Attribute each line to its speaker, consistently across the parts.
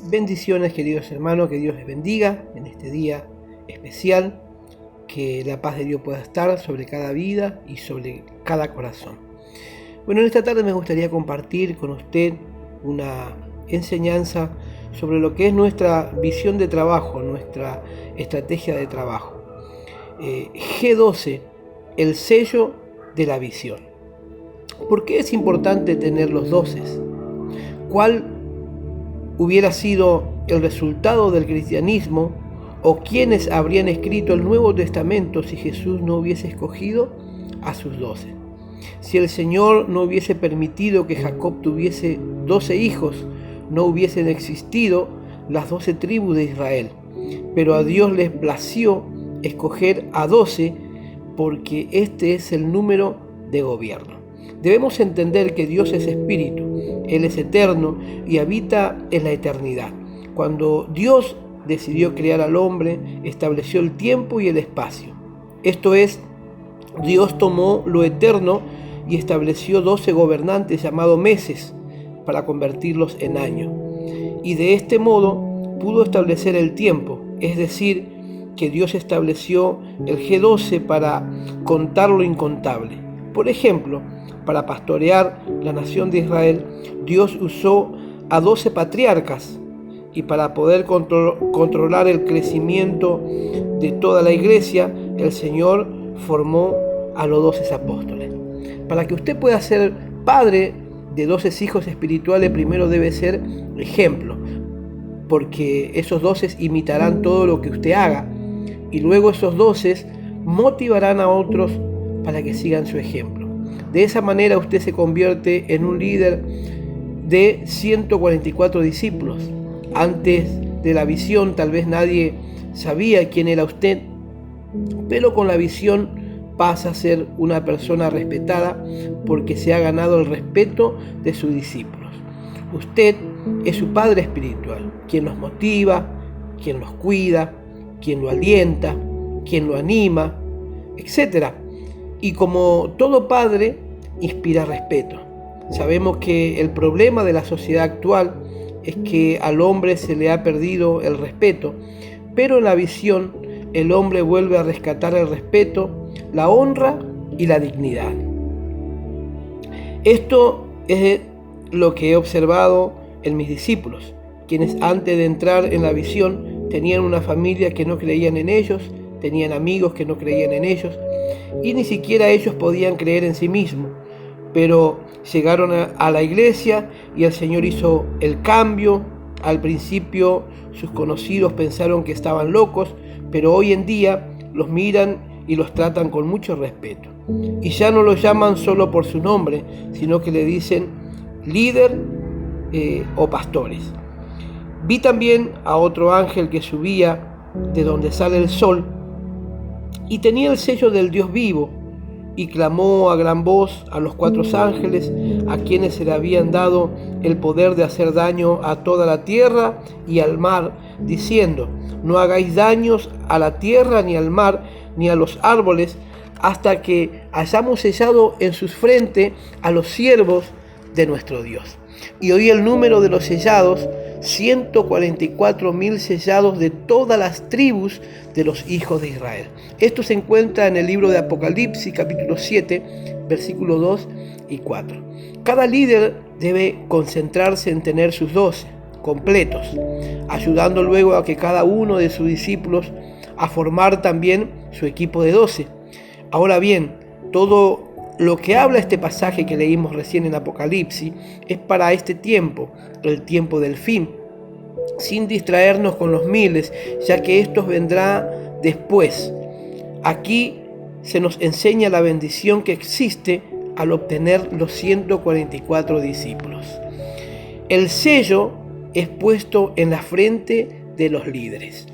Speaker 1: Bendiciones, queridos hermanos, que Dios les bendiga en este día especial, que la paz de Dios pueda estar sobre cada vida y sobre cada corazón. Bueno, en esta tarde me gustaría compartir con usted una enseñanza sobre lo que es nuestra visión de trabajo, nuestra estrategia de trabajo. G12, el sello de la visión. ¿Por qué es importante tener los 12? ¿Cuál hubiera sido el resultado del cristianismo o quiénes habrían escrito el Nuevo Testamento si Jesús no hubiese escogido a sus 12? Si el Señor no hubiese permitido que Jacob tuviese 12 hijos, no hubiesen existido las 12 tribus de Israel. Pero a Dios les plació escoger a 12 porque este es el número de gobierno. Debemos entender que Dios es espíritu, Él es eterno y habita en la eternidad. Cuando Dios decidió crear al hombre, estableció el tiempo y el espacio. Esto es, Dios tomó lo eterno y estableció 12 gobernantes llamados meses para convertirlos en años. Y de este modo pudo establecer el tiempo, es decir, que Dios estableció el G12 para contar lo incontable. Por ejemplo, para pastorear la nación de Israel, Dios usó a 12 patriarcas, y para poder controlar el crecimiento de toda la iglesia, el Señor formó a los 12 apóstoles. Para que usted pueda ser padre de 12 hijos espirituales, primero debe ser ejemplo, porque esos 12 imitarán todo lo que usted haga, y luego esos 12 motivarán a otros para que sigan su ejemplo. De esa manera usted se convierte en un líder de 144 discípulos. Antes de la visión tal vez nadie sabía quién era usted, pero con la visión pasa a ser una persona respetada porque se ha ganado el respeto de sus discípulos. Usted es su padre espiritual, quien los motiva, quien los cuida, quien lo alienta, quien lo anima, etc. Y como todo padre, inspira respeto. Sabemos que el problema de la sociedad actual es que al hombre se le ha perdido el respeto, pero en la visión el hombre vuelve a rescatar el respeto, la honra y la dignidad. Esto es lo que he observado en mis discípulos, quienes antes de entrar en la visión tenían una familia que no creían en ellos, tenían amigos que no creían en ellos, y ni siquiera ellos podían creer en sí mismos. Pero llegaron a la iglesia y el Señor hizo el cambio. Al principio sus conocidos pensaron que estaban locos, pero hoy en día los miran y los tratan con mucho respeto. Y ya no los llaman solo por su nombre, sino que le dicen líder o pastores. Vi también a otro ángel que subía de donde sale el sol y tenía el sello del Dios vivo, y clamó a gran voz a los 4 ángeles, a quienes se le habían dado el poder de hacer daño a toda la tierra y al mar, diciendo: no hagáis daños a la tierra, ni al mar, ni a los árboles, hasta que hayamos sellado en sus frentes a los siervos de nuestro Dios. Y oí el número de los sellados, 144.000 sellados de todas las tribus de los hijos de Israel. Esto se encuentra en el libro de Apocalipsis, capítulo 7, versículos 2 y 4. Cada líder debe concentrarse en tener sus 12 completos, ayudando luego a que cada uno de sus discípulos a formar también su equipo de 12. Ahora bien, todo lo que habla este pasaje que leímos recién en Apocalipsis es para este tiempo, el tiempo del fin, sin distraernos con los miles, ya que esto vendrá después. Aquí se nos enseña la bendición que existe al obtener los 144 discípulos. El sello es puesto en la frente de los líderes.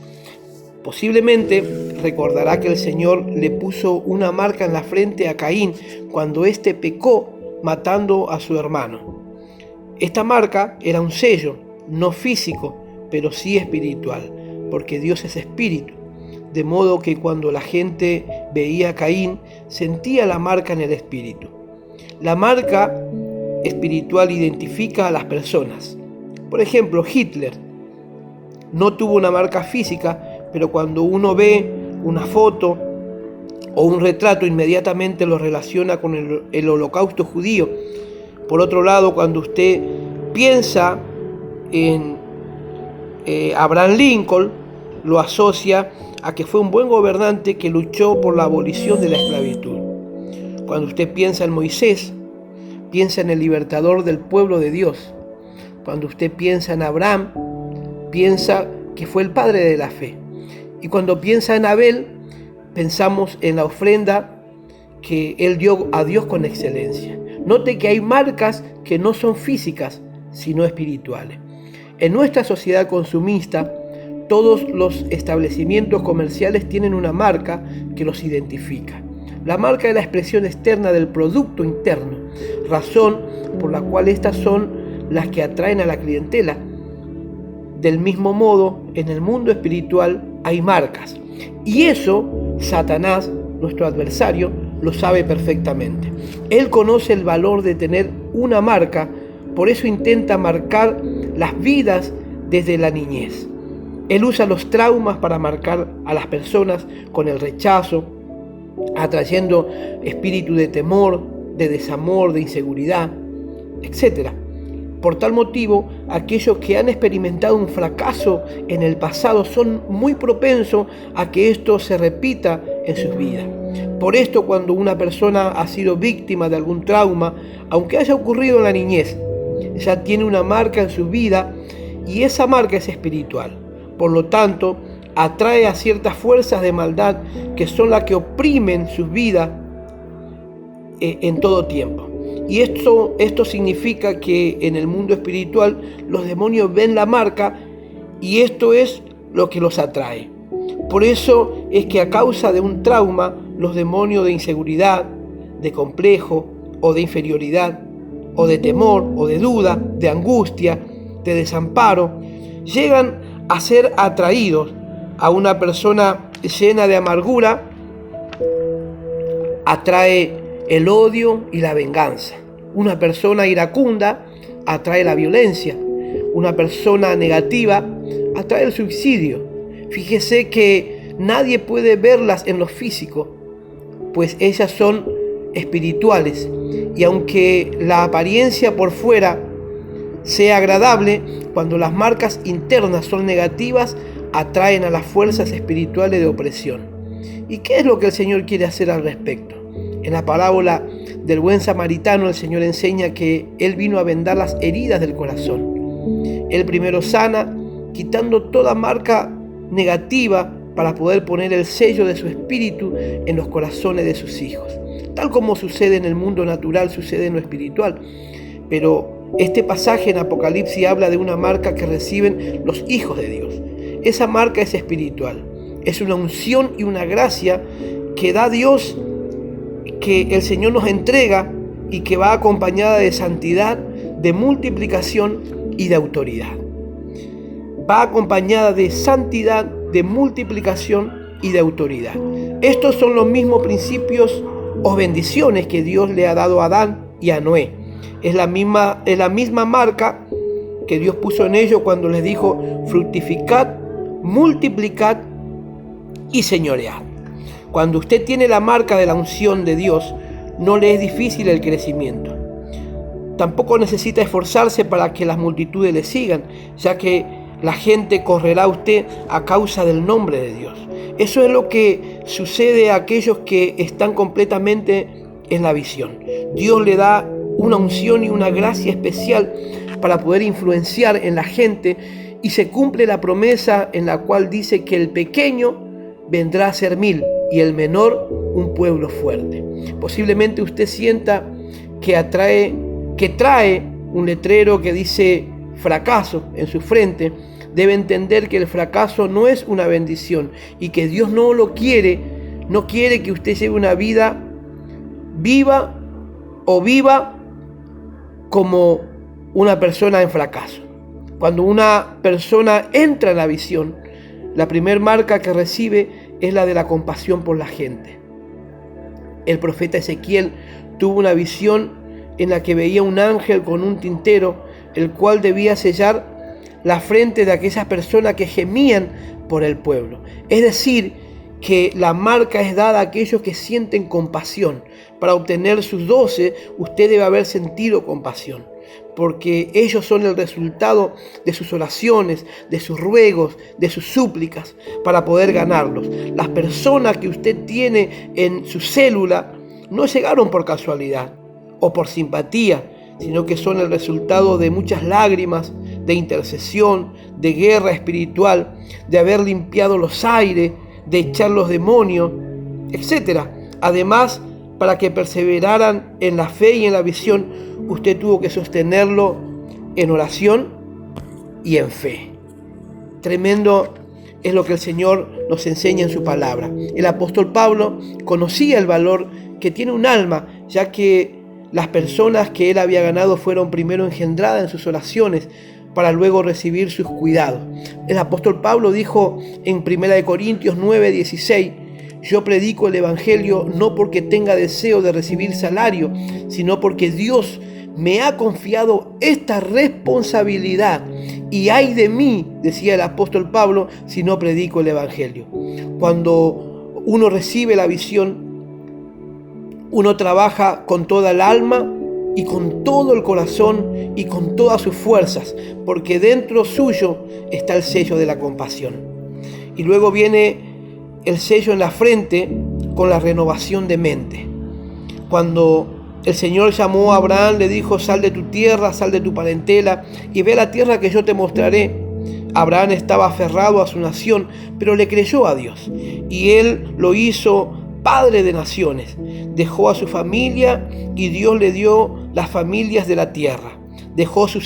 Speaker 1: Posiblemente recordará que el Señor le puso una marca en la frente a Caín cuando éste pecó matando a su hermano. Esta marca era un sello, no físico, pero sí espiritual, porque Dios es espíritu. De modo que cuando la gente veía a Caín, sentía la marca en el espíritu. La marca espiritual identifica a las personas. Por ejemplo, Hitler no tuvo una marca física, pero cuando uno ve una foto o un retrato, inmediatamente lo relaciona con el holocausto judío. Por otro lado, cuando usted piensa en Abraham Lincoln, lo asocia a que fue un buen gobernante que luchó por la abolición de la esclavitud. Cuando usted piensa en Moisés, piensa en el libertador del pueblo de Dios. Cuando usted piensa en Abraham, piensa que fue el padre de la fe. Y cuando piensa en Abel, pensamos en la ofrenda que él dio a Dios con excelencia. Note que hay marcas que no son físicas, sino espirituales. En nuestra sociedad consumista, todos los establecimientos comerciales tienen una marca que los identifica. La marca es la expresión externa del producto interno, razón por la cual estas son las que atraen a la clientela. Del mismo modo, en el mundo espiritual hay marcas, y eso Satanás, nuestro adversario, lo sabe perfectamente. Él conoce el valor de tener una marca, por eso intenta marcar las vidas desde la niñez. Él usa los traumas para marcar a las personas con el rechazo, atrayendo espíritu de temor, de desamor, de inseguridad, etc. Por tal motivo, aquellos que han experimentado un fracaso en el pasado son muy propensos a que esto se repita en sus vidas. Por esto, cuando una persona ha sido víctima de algún trauma, aunque haya ocurrido en la niñez, ya tiene una marca en su vida y esa marca es espiritual. Por lo tanto, atrae a ciertas fuerzas de maldad que son las que oprimen sus vidas en todo tiempo. Y esto significa que en el mundo espiritual los demonios ven la marca y esto es lo que los atrae. Por eso es que a causa de un trauma, los demonios de inseguridad, de complejo o de inferioridad, o de temor o de duda, de angustia, de desamparo, llegan a ser atraídos a una persona llena de amargura, atrae el odio y la venganza. Una persona iracunda atrae la violencia. Una persona negativa atrae el suicidio. Fíjese que nadie puede verlas en lo físico, pues ellas son espirituales. Y aunque la apariencia por fuera sea agradable, cuando las marcas internas son negativas, atraen a las fuerzas espirituales de opresión. ¿Y qué es lo que el Señor quiere hacer al respecto? En la parábola del buen samaritano, el Señor enseña que Él vino a vendar las heridas del corazón. Él primero sana, quitando toda marca negativa para poder poner el sello de su espíritu en los corazones de sus hijos. Tal como sucede en el mundo natural, sucede en lo espiritual. Pero este pasaje en Apocalipsis habla de una marca que reciben los hijos de Dios. Esa marca es espiritual. Es una unción y una gracia que da Dios, que el Señor nos entrega y que va acompañada de santidad, de multiplicación y de autoridad. Va acompañada de santidad, de multiplicación y de autoridad. Estos son los mismos principios o bendiciones que Dios le ha dado a Adán y a Noé. Es la misma marca que Dios puso en ellos cuando les dijo: fructificad, multiplicad y señoread. Cuando usted tiene la marca de la unción de Dios, no le es difícil el crecimiento. Tampoco necesita esforzarse para que las multitudes le sigan, ya que la gente correrá a usted a causa del nombre de Dios. Eso es lo que sucede a aquellos que están completamente en la visión. Dios le da una unción y una gracia especial para poder influenciar en la gente, y se cumple la promesa en la cual dice que el pequeño vendrá a ser 1000 y el menor un pueblo fuerte. Posiblemente usted sienta que trae un letrero que dice fracaso en su frente. Debe entender que el fracaso no es una bendición y que Dios no lo quiere. No quiere que usted lleve una vida viva como una persona en fracaso. Cuando una persona entra en la visión, la primera marca que recibe es la de la compasión por la gente. El profeta Ezequiel tuvo una visión en la que veía un ángel con un tintero, el cual debía sellar la frente de aquellas personas que gemían por el pueblo. Es decir, que la marca es dada a aquellos que sienten compasión. Para obtener sus 12, usted debe haber sentido compasión, porque ellos son el resultado de sus oraciones, de sus ruegos, de sus súplicas, para poder ganarlos. Las personas que usted tiene en su célula no llegaron por casualidad o por simpatía, sino que son el resultado de muchas lágrimas, de intercesión, de guerra espiritual, de haber limpiado los aires, de echar los demonios, etc. Además, para que perseveraran en la fe y en la visión, usted tuvo que sostenerlo en oración y en fe. Tremendo es lo que el Señor nos enseña en su palabra. El apóstol Pablo conocía el valor que tiene un alma, ya que las personas que él había ganado fueron primero engendradas en sus oraciones para luego recibir sus cuidados. El apóstol Pablo dijo en 1 Corintios 9:16: yo predico el evangelio no porque tenga deseo de recibir salario, sino porque Dios me ha confiado esta responsabilidad. Y ay de mí, decía el apóstol Pablo, si no predico el evangelio. Cuando uno recibe la visión, uno trabaja con toda el alma y con todo el corazón y con todas sus fuerzas, porque dentro suyo está el sello de la compasión. Y luego viene el sello en la frente con la renovación de mente. Cuando el Señor llamó a Abraham, le dijo: sal de tu tierra, sal de tu parentela y ve a la tierra que yo te mostraré. Abraham estaba aferrado a su nación, pero le creyó a Dios y él lo hizo padre de naciones. Dejó a su familia y Dios le dio las familias de la tierra. Dejó su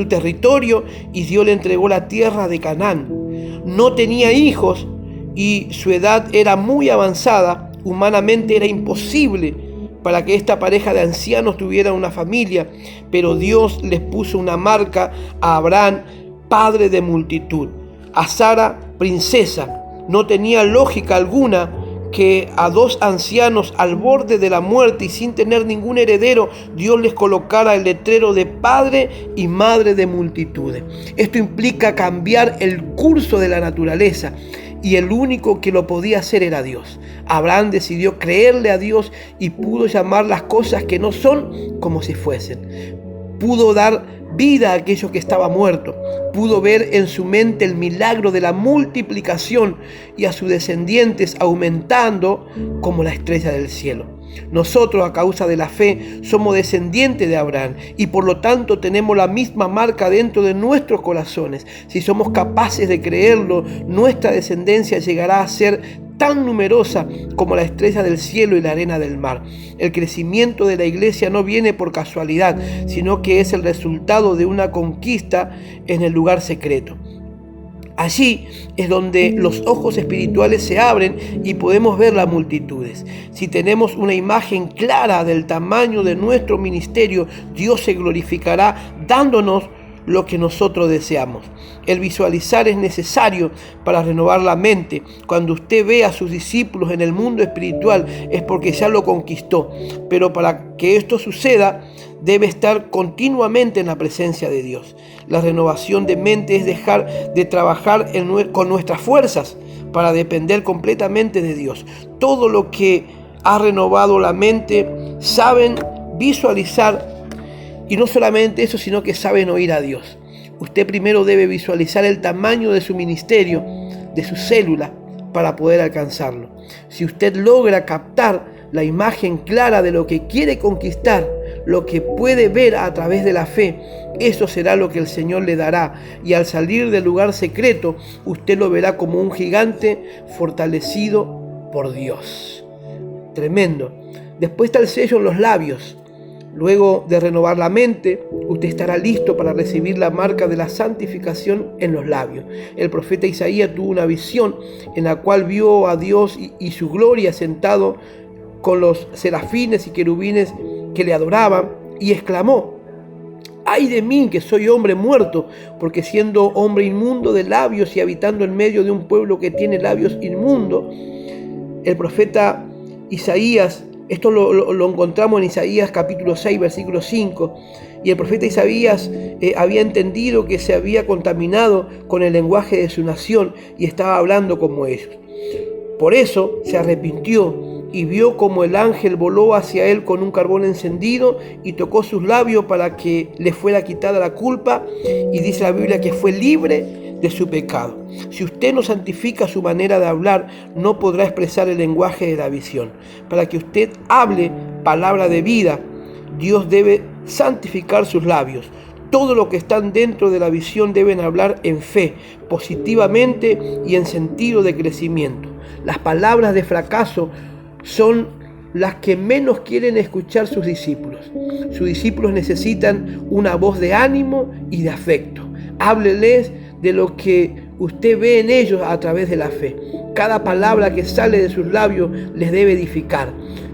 Speaker 1: territorio y Dios le entregó la tierra de Canaán. No tenía hijos y su edad era muy avanzada. Humanamente era imposible para que esta pareja de ancianos tuviera una familia, pero Dios les puso una marca a Abraham, padre de multitud, a Sara, princesa. No tenía lógica alguna que a dos ancianos al borde de la muerte y sin tener ningún heredero, Dios les colocara el letrero de padre y madre de multitudes. Esto implica cambiar el curso de la naturaleza, y el único que lo podía hacer era Dios. Abraham decidió creerle a Dios y pudo llamar las cosas que no son como si fuesen. Pudo dar vida a aquello que estaba muerto. Pudo ver en su mente el milagro de la multiplicación y a sus descendientes aumentando como la estrella del cielo. Nosotros, a causa de la fe, somos descendientes de Abraham y por lo tanto tenemos la misma marca dentro de nuestros corazones. Si somos capaces de creerlo, nuestra descendencia llegará a ser tan numerosa como la estrella del cielo y la arena del mar. El crecimiento de la iglesia no viene por casualidad, sino que es el resultado de una conquista en el lugar secreto. Allí es donde los ojos espirituales se abren y podemos ver las multitudes. Si tenemos una imagen clara del tamaño de nuestro ministerio, Dios se glorificará dándonos lo que nosotros deseamos. El visualizar es necesario para renovar la mente. Cuando usted ve a sus discípulos en el mundo espiritual es porque ya lo conquistó. Pero para que esto suceda, debe estar continuamente en la presencia de Dios. La renovación de mente es dejar de trabajar con nuestras fuerzas para depender completamente de Dios. Todo lo que ha renovado la mente saben visualizar, y no solamente eso, sino que saben oír a Dios. Usted primero debe visualizar el tamaño de su ministerio, de su célula, para poder alcanzarlo. Si usted logra captar la imagen clara de lo que quiere conquistar, lo que puede ver a través de la fe, eso será lo que el Señor le dará. Y al salir del lugar secreto, usted lo verá como un gigante fortalecido por Dios. Tremendo. Después está el sello en los labios. Luego de renovar la mente, usted estará listo para recibir la marca de la santificación en los labios. El profeta Isaías tuvo una visión en la cual vio a Dios y su gloria sentado con los serafines y querubines que le adoraban, y exclamó: ¡ay de mí, que soy hombre muerto! Porque siendo hombre inmundo de labios y habitando en medio de un pueblo que tiene labios inmundos. El profeta Isaías Esto lo encontramos en Isaías capítulo 6, versículo 5. Y el profeta Isaías había entendido que se había contaminado con el lenguaje de su nación y estaba hablando como ellos. Por eso se arrepintió y vio como el ángel voló hacia él con un carbón encendido y tocó sus labios para que le fuera quitada la culpa, y dice la Biblia que fue libre de su pecado. Si usted no santifica su manera de hablar, no podrá expresar el lenguaje de la visión. Para que usted hable palabra de vida, Dios debe santificar sus labios. Todo lo que están dentro de la visión deben hablar en fe, positivamente y en sentido de crecimiento. Las palabras de fracaso son las que menos quieren escuchar sus discípulos. Sus discípulos necesitan una voz de ánimo y de afecto. Hábleles de lo que usted ve en ellos a través de la fe. Cada palabra que sale de sus labios les debe edificar.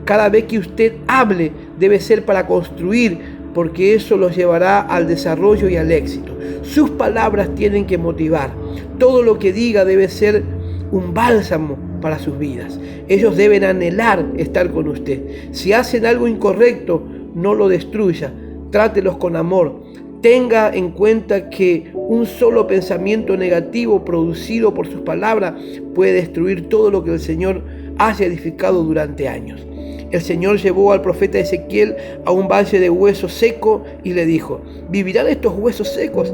Speaker 1: Cada vez que usted hable debe ser para construir, porque eso los llevará al desarrollo y al éxito. Sus palabras tienen que motivar. Todo lo que diga debe ser un bálsamo para sus vidas. Ellos deben anhelar estar con usted. Si hacen algo incorrecto, no lo destruya. Trátelos con amor. Tenga en cuenta que un solo pensamiento negativo producido por sus palabras puede destruir todo lo que el Señor haya edificado durante años. El Señor llevó al profeta Ezequiel a un valle de huesos secos y le dijo: ¿vivirán estos huesos secos?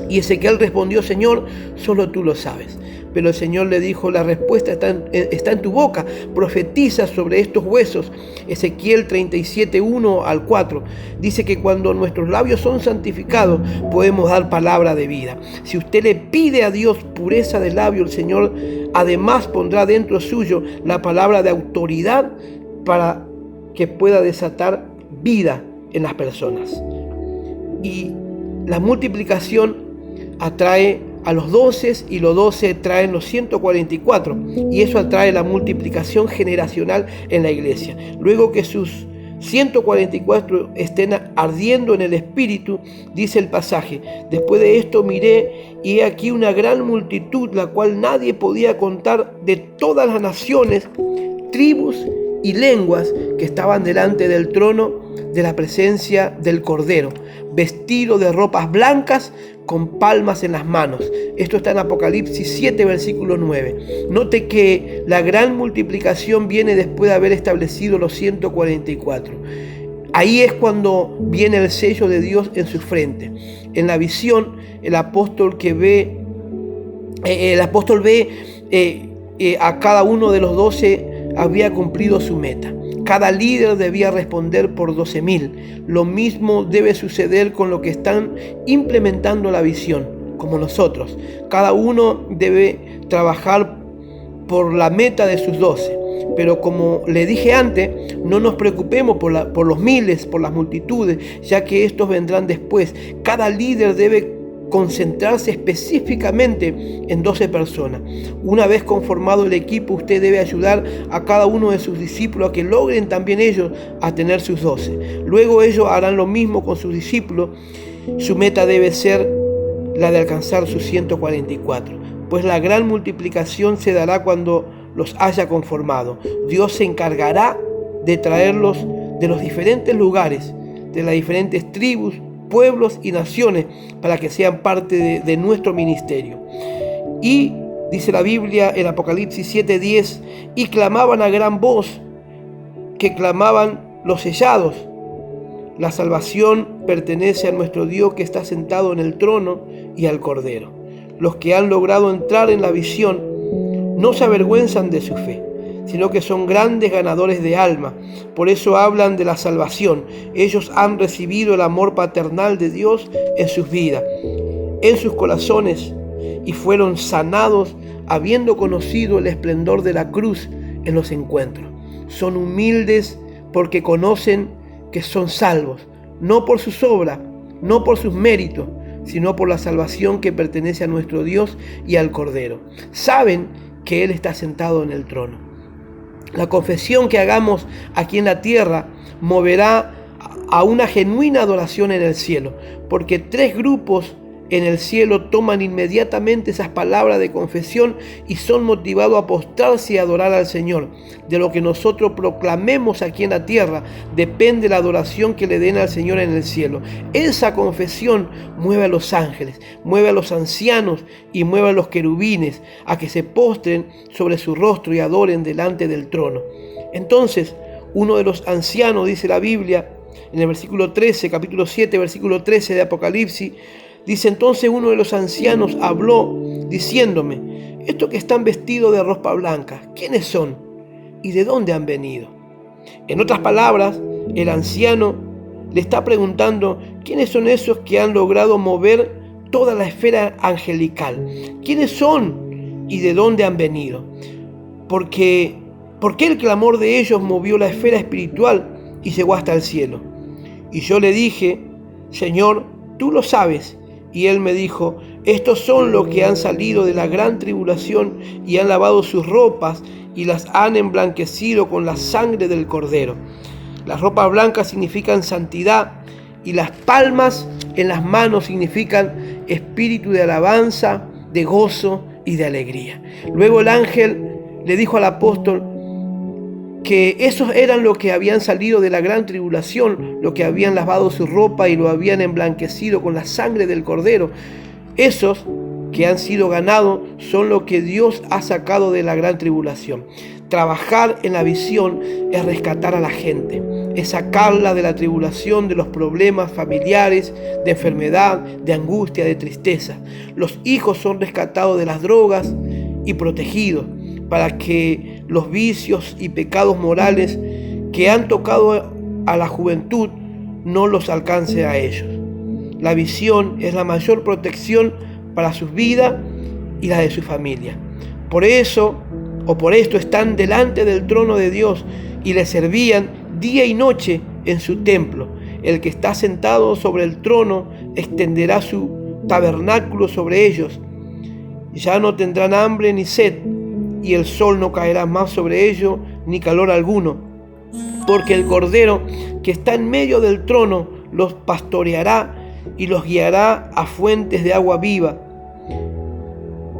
Speaker 1: Y Ezequiel respondió: Señor, solo tú lo sabes. Pero el Señor le dijo: la respuesta está en tu boca, profetiza sobre estos huesos. Ezequiel 37, 1 al 4 dice que cuando nuestros labios son santificados, podemos dar palabra de vida. Si usted le pide a Dios pureza de labio, el Señor además pondrá dentro suyo la palabra de autoridad para que pueda desatar vida en las personas. Y la multiplicación atrae a los 12 y los 12 traen los 144, y eso atrae la multiplicación generacional en la iglesia. Luego que sus 144 estén ardiendo en el espíritu, dice el pasaje: después de esto miré y he aquí una gran multitud, la cual nadie podía contar, de todas las naciones, tribus y lenguas, que estaban delante del trono de la presencia del Cordero, vestidos de ropas blancas, con palmas en las manos. Esto está en Apocalipsis 7, versículo 9. Note que la gran multiplicación viene después de haber establecido los 144. Ahí es cuando viene el sello de Dios en su frente. En la visión, el apóstol ve a cada uno de los 12 había cumplido su meta. Cada líder debía responder por 12,000. Lo mismo debe suceder con los que están implementando la visión, como nosotros. Cada uno debe trabajar por la meta de sus 12. Pero como le dije antes, no nos preocupemos por los miles, por las multitudes, ya que estos vendrán después. Cada líder debe concentrarse específicamente en 12 personas. Una vez conformado el equipo, usted debe ayudar a cada uno de sus discípulos a que logren también ellos a tener sus 12. Luego ellos harán lo mismo con sus discípulos. Su meta debe ser la de alcanzar sus 144, pues la gran multiplicación se dará cuando los haya conformado. Dios se encargará de traerlos de los diferentes lugares, de las diferentes tribus, pueblos y naciones, para que sean parte de nuestro ministerio. Y dice la Biblia en Apocalipsis 7:10: y clamaban a gran voz, que clamaban los sellados: la salvación pertenece a nuestro Dios, que está sentado en el trono, y al Cordero. Los que han logrado entrar en la visión no se avergüenzan de su fe, sino que son grandes ganadores de alma. Por eso hablan de la salvación. Ellos han recibido el amor paternal de Dios en sus vidas, en sus corazones, y fueron sanados habiendo conocido el esplendor de la cruz en los encuentros. Son humildes porque conocen que son salvos, no por sus obras, no por sus méritos, sino por la salvación que pertenece a nuestro Dios y al Cordero. Saben que Él está sentado en el trono. La confesión que hagamos aquí en la tierra moverá a una genuina adoración en el cielo, porque 3 grupos en el cielo toman inmediatamente esas palabras de confesión y son motivados a postrarse y adorar al Señor. De lo que nosotros proclamemos aquí en la tierra depende la adoración que le den al Señor en el cielo. Esa confesión mueve a los ángeles, mueve a los ancianos y mueve a los querubines a que se postren sobre su rostro y adoren delante del trono. Entonces, uno de los ancianos, dice la Biblia, en el versículo 13, capítulo 7, versículo 13 de Apocalipsis, dice: entonces uno de los ancianos habló diciéndome: estos que están vestidos de ropa blanca, ¿quiénes son? ¿Y de dónde han venido? En otras palabras, el anciano le está preguntando: ¿quiénes son esos que han logrado mover toda la esfera angelical? ¿Quiénes son y de dónde han venido? ¿Por qué el clamor de ellos movió la esfera espiritual y llegó hasta el cielo? Y yo le dije: Señor, tú lo sabes. Y él me dijo: estos son los que han salido de la gran tribulación y han lavado sus ropas y las han emblanquecido con la sangre del Cordero. Las ropas blancas significan santidad y las palmas en las manos significan espíritu de alabanza, de gozo y de alegría. Luego el ángel le dijo al apóstol que esos eran los que habían salido de la gran tribulación, los que habían lavado su ropa y lo habían emblanquecido con la sangre del Cordero. Esos que han sido ganados son los que Dios ha sacado de la gran tribulación. Trabajar en la visión es rescatar a la gente, es sacarla de la tribulación, de los problemas familiares, de enfermedad, de angustia, de tristeza. Los hijos son rescatados de las drogas y protegidos para que los vicios y pecados morales que han tocado a la juventud no los alcance a ellos. La visión es la mayor protección para sus vidas y la de su familia. Por esto están delante del trono de Dios y le servían día y noche en su templo. El que está sentado sobre el trono extenderá su tabernáculo sobre ellos. Ya no tendrán hambre ni sed, y el sol no caerá más sobre ellos, ni calor alguno, porque el Cordero que está en medio del trono los pastoreará y los guiará a fuentes de agua viva,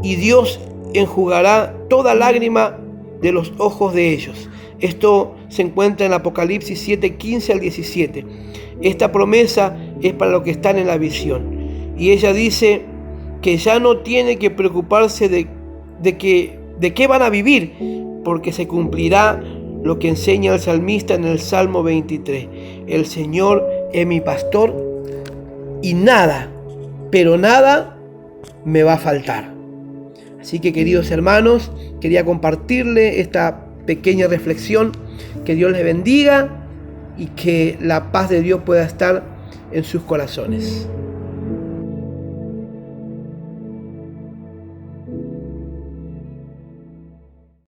Speaker 1: y Dios enjugará toda lágrima de los ojos de ellos. Esto se encuentra en Apocalipsis 7, 15 al 17. Esta promesa es para los que están en la visión, y ella dice que ya no tiene que preocuparse de qué van a vivir, porque se cumplirá lo que enseña el salmista en el Salmo 23. El Señor es mi pastor y nada, pero nada me va a faltar. Así que, queridos hermanos, quería compartirle esta pequeña reflexión. Que Dios les bendiga y que la paz de Dios pueda estar en sus corazones.